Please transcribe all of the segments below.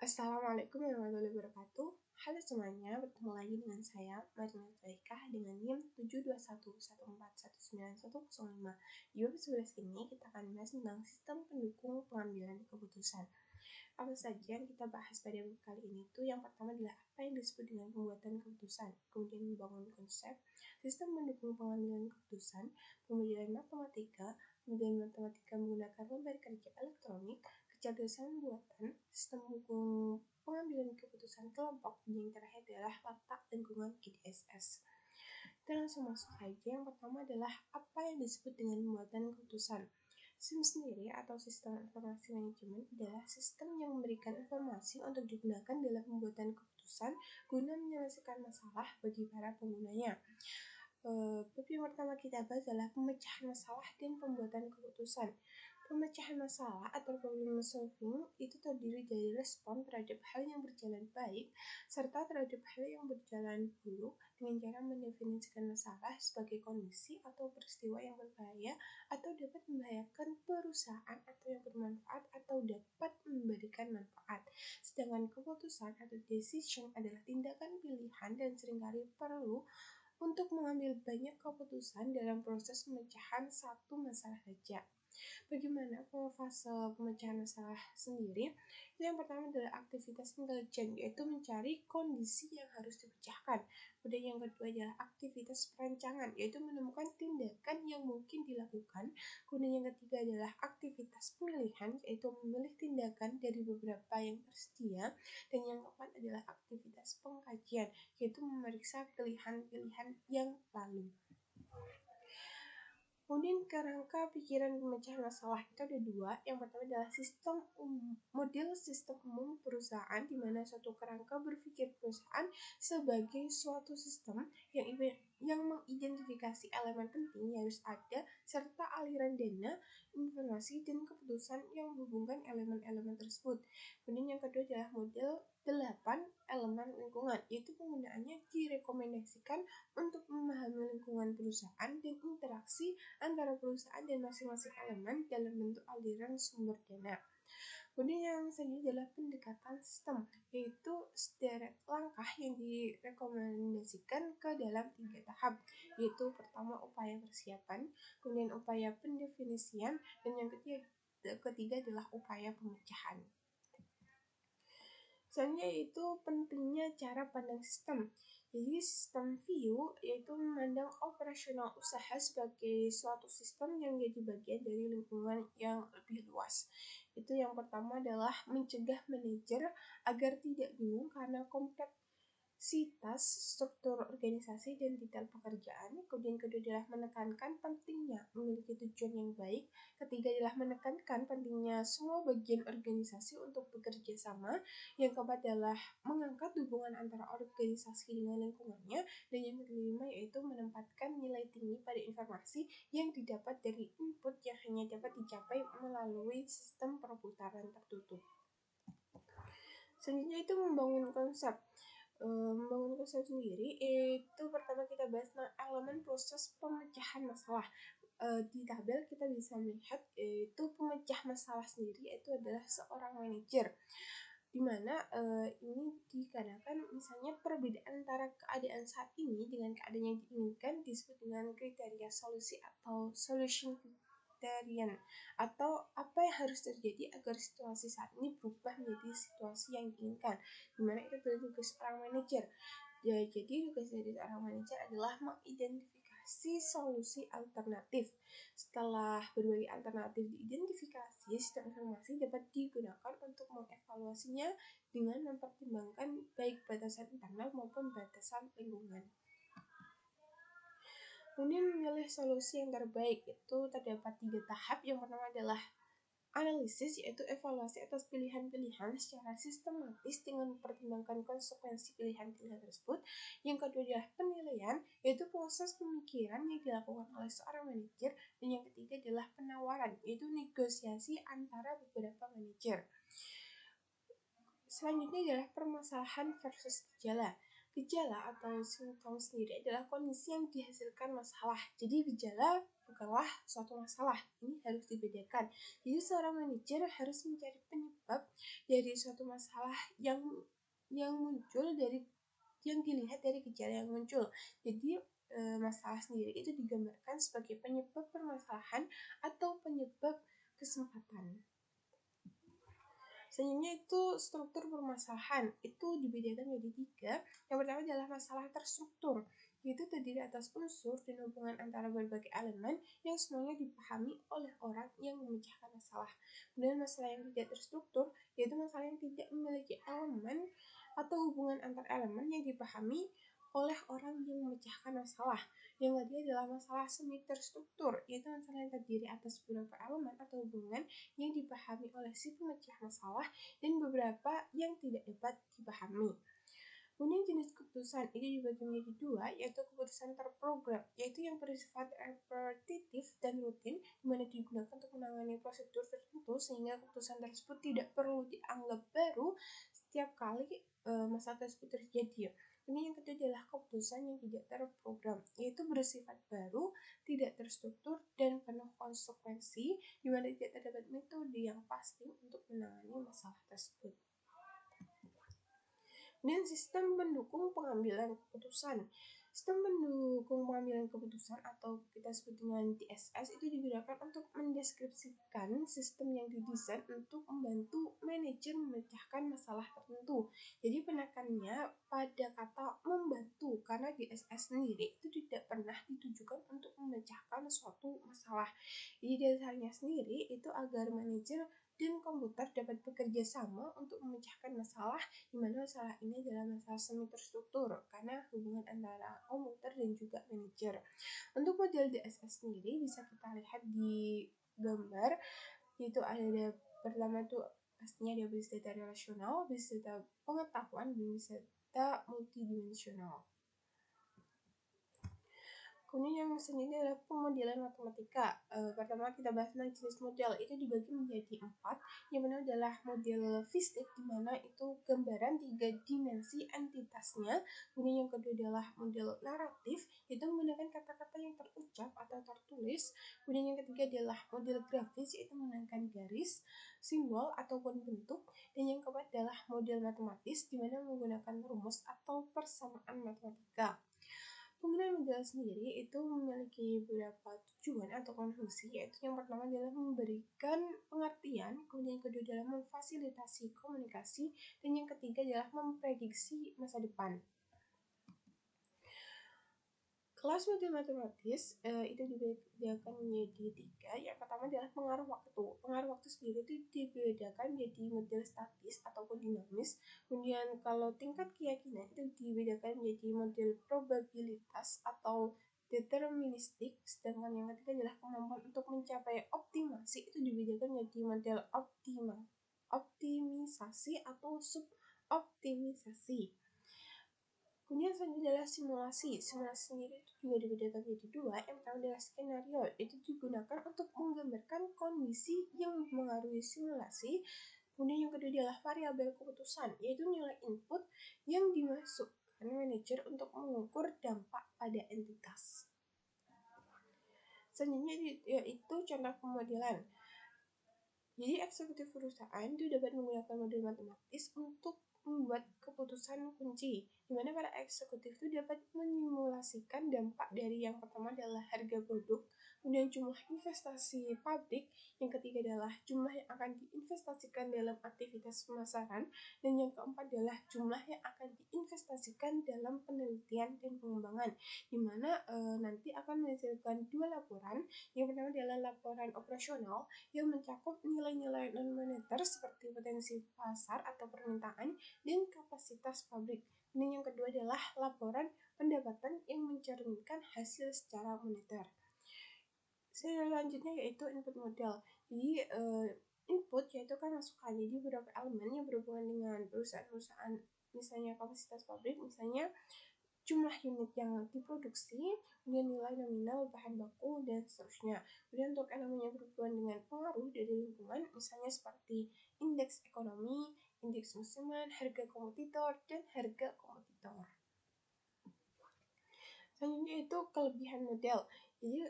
Assalamualaikum warahmatullahi wabarakatuh. Halo semuanya, bertemu lagi dengan saya, Marina Zaikah dengan NIM 721141910. Di bab 11 ini kita akan bahas tentang sistem pendukung pengambilan keputusan. Apa saja yang kita bahas pada bab kali ini tuh yang pertama adalah apa yang disebut dengan pembuatan keputusan, kemudian membangun konsep, sistem pendukung pengambilan keputusan, pembelajaran matematika, kemudian matematika menggunakan lembar kerja elektronik, kecerdasan buatan, sistem hukum pengambilan keputusan kelompok, dan yang terakhir adalah letak lingkungan GDSS. Kita langsung masuk saja. Yang pertama adalah apa yang disebut dengan pembuatan keputusan. SIM sendiri atau Sistem Informasi Manajemen adalah sistem yang memberikan informasi untuk digunakan dalam pembuatan keputusan guna menyelesaikan masalah bagi para penggunanya. Bab yang pertama kita bahas adalah pemecahan masalah dan pembuatan keputusan. Pemecahan masalah atau problem solving itu terdiri dari respon terhadap hal yang berjalan baik serta terhadap hal yang berjalan buruk dengan cara mendefinisikan masalah sebagai kondisi atau peristiwa yang berbahaya atau dapat membahayakan perusahaan atau yang bermanfaat atau dapat memberikan manfaat. Sedangkan keputusan atau decision adalah tindakan pilihan dan seringkali perlu untuk mengambil banyak keputusan dalam proses pemecahan satu masalah saja. Bagaimana fase pemecahan masalah sendiri? Yang pertama adalah aktivitas intelijen, yaitu mencari kondisi yang harus dipecahkan. Kemudian yang kedua adalah aktivitas perancangan, yaitu menemukan tindakan yang mungkin dilakukan. Kemudian yang ketiga adalah aktivitas pemilihan, yaitu memilih tindakan dari beberapa yang tersedia. Dan yang keempat adalah aktivitas pengkajian, yaitu memeriksa pilihan-pilihan yang lalu. Kemudian kerangka pikiran pemecahan masalah itu ada dua. Yang pertama adalah model sistem umum perusahaan, di mana suatu kerangka berpikir perusahaan sebagai suatu sistem yang mengidentifikasi elemen penting yang harus ada serta aliran dana, informasi, dan keputusan yang menghubungkan elemen-elemen tersebut. Kemudian yang kedua adalah model 8 elemen lingkungan, yaitu penggunaannya direkomendasikan untuk memahami lingkungan perusahaan dan interaksi antara perusahaan dan masing-masing elemen dalam bentuk aliran sumber dana. Kemudian yang selanjutnya adalah pendekatan sistem, yaitu sederet langkah yang direkomendasikan ke dalam 3 tahap, yaitu pertama upaya persiapan, kemudian upaya pendefinisian, dan yang ketiga adalah upaya pemecahan. Selanjutnya yaitu pentingnya cara pandang sistem. Jadi sistem view yaitu memandang operasional usaha sebagai suatu sistem yang jadi bagian dari lingkungan yang lebih luas. Itu yang pertama adalah mencegah manajer agar tidak bingung karena kompleksitas struktur organisasi dan detail pekerjaan. Kemudian kedua adalah menekankan pentingnya memiliki tujuan yang baik. Ketiga adalah menekankan pentingnya semua bagian organisasi untuk bekerja sama. Yang keempat adalah mengangkat hubungan antara organisasi dengan lingkungannya. Dan yang kelima yaitu menempatkan nilai tinggi pada informasi yang didapat dari input yang hanya dapat dicapai melalui sistem perputaran tertutup. Selanjutnya itu membangun konsep. Membangun konsep sendiri itu pertama kita bahas tentang elemen proses pemecahan masalah. Di tabel kita bisa melihat itu pemecah masalah sendiri itu adalah seorang manajer, dimana ini dikarenakan misalnya perbedaan antara keadaan saat ini dengan keadaan yang diinginkan disebut dengan kriteria solusi atau solution criterion, atau apa yang harus terjadi agar situasi saat ini berubah menjadi situasi yang diinginkan, dimana itu adalah tugas seorang manajer. Jadi tugas dari seorang manajer adalah mengidentifikasi solusi alternatif. Setelah berbagai alternatif diidentifikasi, sistem informasi dapat digunakan untuk mengevaluasinya dengan mempertimbangkan baik batasan internal maupun batasan lingkungan. Kemudian memilih solusi yang terbaik itu terdapat 3 tahap. Yang pertama adalah analisis, yaitu evaluasi atas pilihan-pilihan secara sistematis dengan mempertimbangkan konsekuensi pilihan-pilihan tersebut. Yang kedua adalah penilaian, yaitu proses pemikiran yang dilakukan oleh seorang manajer. Dan yang ketiga adalah penawaran, yaitu negosiasi antara beberapa manajer. Selanjutnya adalah permasalahan versus gejala. Gejala atau simptom sendiri adalah kondisi yang dihasilkan masalah. Jadi gejala bukanlah suatu masalah. Ini harus dibedakan. Jadi seorang manajer harus mencari penyebab dari suatu masalah yang muncul dari yang dilihat dari gejala yang muncul. Jadi masalah sendiri itu digambarkan sebagai penyebab permasalahan atau penyebab kesempatan. Selanjutnya itu struktur permasalahan itu dibedakan menjadi 3. Yang pertama adalah masalah terstruktur, yaitu terdiri atas unsur dan hubungan antara berbagai elemen yang semuanya dipahami oleh orang yang memecahkan masalah. Kemudian masalah yang tidak terstruktur, yaitu masalah yang tidak memiliki elemen atau hubungan antar elemen yang dipahami oleh orang yang memecahkan masalah. Yang kedua adalah masalah semi terstruktur, yaitu masalah yang terdiri atas beberapa elemen atau hubungan yang dipahami oleh si pemecah masalah dan beberapa yang tidak dapat dipahami. Kemudian jenis keputusan ini dibagi menjadi 2, yaitu keputusan terprogram, yaitu yang bersifat repetitif dan rutin, di mana digunakan untuk menangani prosedur tertentu sehingga keputusan tersebut tidak perlu dianggap baru setiap kali masalah tersebut terjadi. Ini yang kedua adalah keputusan yang tidak terprogram, yaitu bersifat baru, tidak terstruktur, dan penuh konsekuensi, di mana tidak terdapat metode yang pasti untuk menangani masalah tersebut. Dan sistem pendukung pengambilan keputusan. Sistem pendukung pengambilan keputusan atau kita sebut dengan TSS itu digunakan untuk mendeskripsikan sistem yang didesain untuk membantu manajer memecahkan masalah tertentu. Jadi penekannya pada kata membantu, karena DSS sendiri itu tidak pernah ditujukan untuk memecahkan suatu masalah. Jadi dasarnya sendiri itu agar manajer dan komputer dapat bekerja sama untuk memecahkan masalah, di mana masalah ini adalah masalah semi terstruktur karena hubungan antara komputer dan juga manajer. Untuk model DSS sendiri bisa kita lihat di gambar, yaitu ada pertama itu pastinya ada base data relasional, base data pengetahuan, dan base data multidimensional. Kemudian yang selanjutnya adalah pemodelan matematika. Pertama kita bahas tentang jenis model, itu dibagi menjadi 4. Yang pertama adalah model fisik, di mana itu gambaran 3 dimensi entitasnya. Kemudian yang kedua adalah model naratif, itu menggunakan kata-kata yang terucap atau tertulis. Kemudian yang ketiga adalah model grafis, yaitu menggunakan garis, simbol ataupun bentuk. Dan yang keempat adalah model matematis, di mana menggunakan rumus atau persamaan matematika. Penggunaan model sendiri itu memiliki beberapa tujuan atau fungsi, yaitu yang pertama adalah memberikan pengertian, kemudian yang kedua adalah memfasilitasi komunikasi, dan yang ketiga adalah memprediksi masa depan. Kelas model matematis itu dibedakan menjadi 3. Yang pertama adalah pengaruh waktu. Pengaruh waktu sendiri itu dibedakan menjadi model statis ataupun dinamis. Kemudian kalau tingkat keyakinan itu dibedakan menjadi model probabilitas atau deterministik. Sedangkan yang ketiga adalah kemampuan untuk mencapai optimasi itu dibedakan menjadi model optimisasi atau suboptimisasi. Kemudian selanjutnya adalah simulasi. Simulasi sendiri itu juga dibedakan menjadi 2. Yang pertama adalah skenario. Itu digunakan untuk menggambarkan kondisi yang mempengaruhi simulasi. Kemudian yang kedua adalah variabel keputusan, yaitu nilai input yang dimasukkan manajer untuk mengukur dampak pada entitas. Selanjutnya yaitu contoh pemodelan. Jadi eksekutif perusahaan itu dapat menggunakan model matematis untuk membuat keputusan kunci, di mana para eksekutif itu dapat menyimulasikan dampak dari yang pertama adalah harga produk, kemudian jumlah investasi pabrik, yang ketiga adalah jumlah yang akan diinvestasikan dalam aktivitas pemasaran, dan yang keempat adalah jumlah yang akan diinvestasikan dalam penelitian dan pengembangan, di mana nanti akan menghasilkan 2 laporan. Yang pertama adalah laporan operasional yang mencakup nilai-nilai non-moneter seperti potensi pasar atau permintaan dan kapasitas pabrik. Dan yang kedua adalah laporan pendapatan yang mencerminkan hasil secara moneter. Selanjutnya yaitu input model. Jadi input yaitu kan masukan, jadi beberapa elemen yang berhubungan dengan perusahaan-perusahaan, misalnya kapasitas pabrik, misalnya jumlah unit yang diproduksi, kemudian nilai nominal bahan baku, dan seterusnya. Kemudian untuk elemen yang berhubungan dengan pengaruh dari lingkungan, misalnya seperti indeks ekonomi, indeks musiman, harga kompetitor, dan harga kompetitor. Selanjutnya itu kelebihan model. Jadi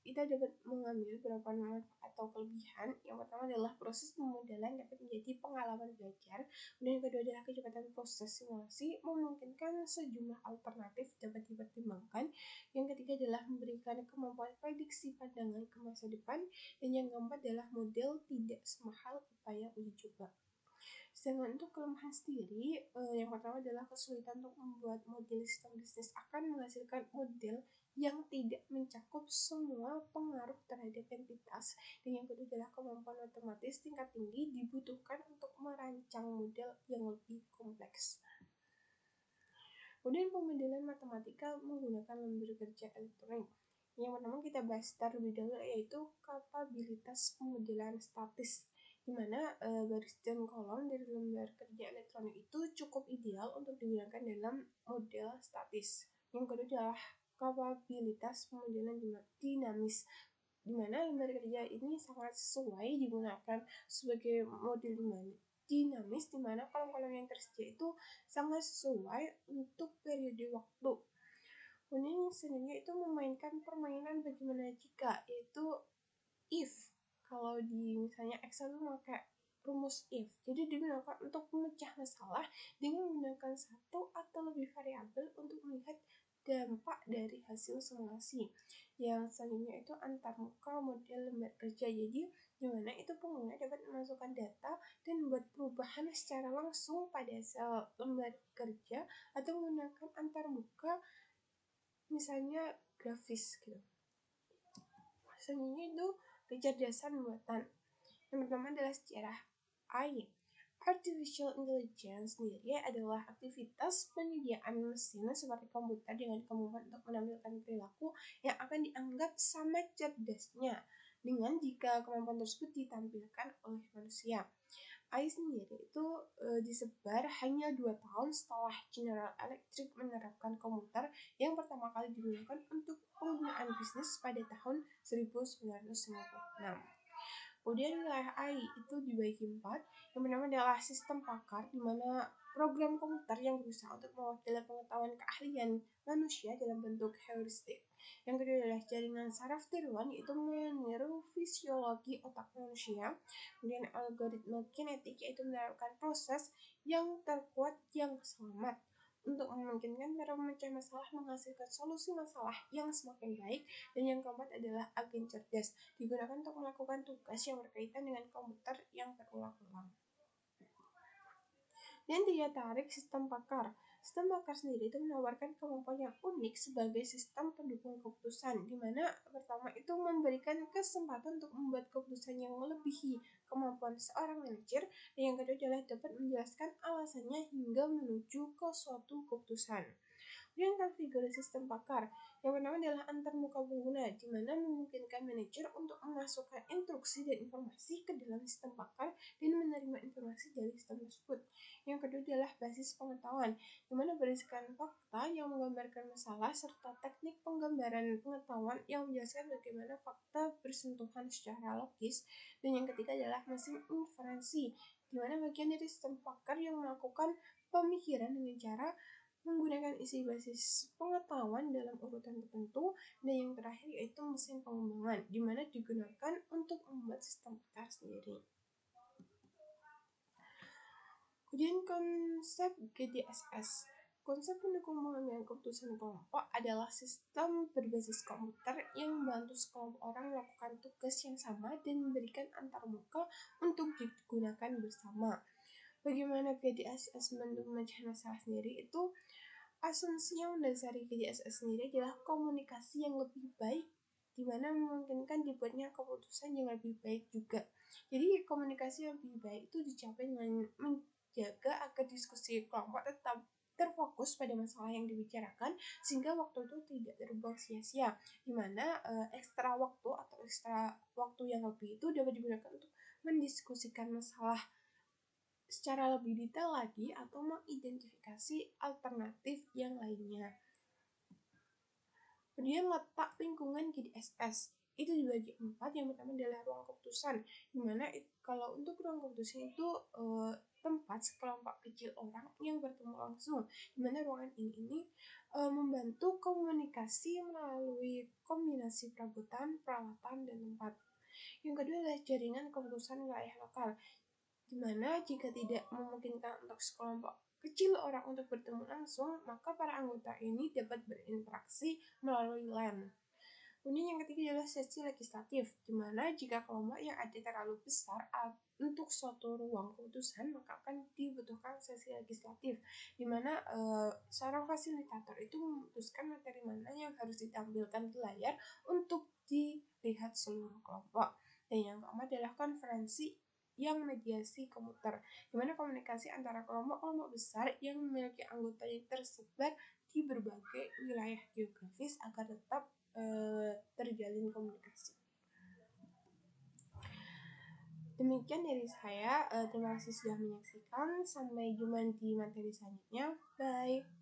kita dapat mengambil beberapa manfaat atau kelebihan. Yang pertama adalah proses pemodelan dapat menjadi pengalaman belajar. Dan yang kedua adalah kecepatan proses simulasi, memungkinkan sejumlah alternatif dapat dipertimbangkan. Yang ketiga adalah memberikan kemampuan prediksi pandangan ke masa depan. Dan yang keempat adalah model tidak semahal upaya uji coba. Sedangkan untuk kelemahan sendiri, yang pertama adalah kesulitan untuk membuat model sistem bisnis akan menghasilkan model yang tidak mencakup semua pengaruh terhadap entitas. Dan yang kedua adalah kemampuan matematis tingkat tinggi dibutuhkan untuk merancang model yang lebih kompleks. Kemudian pemodelan matematika menggunakan lembar kerja elektronik. Yang pertama kita bahas terlebih dahulu yaitu kapabilitas pemodelan statis, di mana baris dan kolom dari lembar kerja elektronik itu cukup ideal untuk digunakan dalam model statis. Yang kedua adalah kapabilitas pemodelan dinamis, di mana lembar kerja ini sangat sesuai digunakan sebagai model dinamis, di mana kolom-kolom yang tersedia itu sangat sesuai untuk periode waktu. Kemudian selanjutnya itu memainkan permainan bagaimana jika, yaitu if. Kalau di misalnya Excel itu pakai rumus if, jadi digunakan untuk memecah masalah dengan menggunakan satu atau lebih variabel untuk melihat dampak dari hasil simulasi. Yang selanjutnya itu antarmuka model lembar kerja, jadi dimana itu pengguna dapat memasukkan data dan membuat perubahan secara langsung pada sel lembar kerja atau menggunakan antarmuka, misalnya grafis gitu. Selanjutnya itu kecerdasan buatan. Yang pertama adalah sejarah AI. Artificial Intelligence sendiri adalah aktivitas penyediaan mesin seperti komputer dengan kemampuan untuk menampilkan perilaku yang akan dianggap sama cerdasnya dengan jika kemampuan tersebut ditampilkan oleh manusia. AI sendiri itu disebar hanya 2 tahun setelah General Electric menerapkan komputer yang pertama kali digunakan untuk penggunaan bisnis pada tahun 1956. Kemudian wilayah AI itu dibagi 4. Yang pertama adalah sistem pakar, di mana program komputer yang berusaha untuk mewakili pengetahuan keahlian manusia dalam bentuk heuristik. Yang kedua adalah jaringan saraf tiruan, yaitu meniru fisiologi otak manusia. Kemudian algoritma kinetik, yaitu menerapkan proses yang terkuat yang selamat untuk memungkinkan para pemecah masalah menghasilkan solusi masalah yang semakin baik. Dan yang keempat adalah agen cerdas, digunakan untuk melakukan tugas yang berkaitan dengan komputer yang berulang-ulang. Dan daya tarik sistem pakar. Sistem pakar sendiri itu menawarkan kemampuan yang unik sebagai sistem pendukung keputusan, di mana pertama itu memberikan kesempatan untuk membuat keputusan yang melebihi kemampuan seorang manajer, dan yang kedua adalah dapat menjelaskan alasannya hingga menuju ke suatu keputusan. Kemudian konfigurasi sistem pakar. Yang pertama adalah antarmuka pengguna, di mana memungkinkan manajer untuk memasukkan instruksi dan informasi ke dalam sistem pakar dan menerima informasi dari sistem tersebut. Yang kedua adalah basis pengetahuan, di mana berdasarkan fakta yang menggambarkan masalah serta teknik penggambaran pengetahuan yang menjelaskan bagaimana fakta bersentuhan secara logis. Dan yang ketiga adalah mesin inferensi, di mana bagian dari sistem pakar yang melakukan pemikiran dengan cara menggunakan isi basis pengetahuan dalam urutan tertentu. Dan yang terakhir yaitu mesin pengembangan, di mana digunakan untuk membuat sistem pakar sendiri. Kemudian konsep GDSS. Konsep pendukung pengambilan keputusan kelompok adalah sistem berbasis komputer yang membantu sekelompok orang melakukan tugas yang sama dan memberikan antarmuka untuk digunakan bersama. Bagaimana GDSS memecah masalah sendiri itu, asumsi yang mendasari GDSS sendiri adalah komunikasi yang lebih baik, di mana memungkinkan dibuatnya keputusan yang lebih baik juga. Jadi komunikasi yang lebih baik itu dicapai dengan menjaga agar diskusi kelompok tetap terfokus pada masalah yang dibicarakan, sehingga waktu itu tidak terbuang sia-sia, di mana ekstra waktu yang lebih itu dapat digunakan untuk mendiskusikan masalah secara lebih detail lagi atau mengidentifikasi alternatif yang lainnya. Kemudian letak lingkungan GDSS itu dibagi 4. Yang pertama adalah ruang keputusan, dimana kalau untuk ruang keputusan itu tempat sekelompok kecil orang yang bertemu langsung, di mana ruangan ini membantu komunikasi melalui kombinasi perabotan, peralatan, dan tempat. Yang kedua adalah jaringan keputusan wilayah lokal, di mana jika tidak memungkinkan untuk sekelompok kecil orang untuk bertemu langsung, maka para anggota ini dapat berinteraksi melalui LAN. Kemudian yang ketiga adalah sesi legislatif, di mana jika kelompok yang ada terlalu besar untuk suatu ruang keputusan, maka akan dibutuhkan sesi legislatif, di mana seorang fasilitator itu memutuskan materi mana yang harus ditampilkan di layar untuk dilihat seluruh kelompok. Dan yang keempat adalah konferensi yang mediasi komuter, di mana komunikasi antara kelompok-kelompok besar yang memiliki anggota yang tersebar di berbagai wilayah geografis agar tetap terjalin komunikasi. Demikian dari saya, terima kasih sudah menyaksikan. Sampai jumpa di materi selanjutnya. Bye.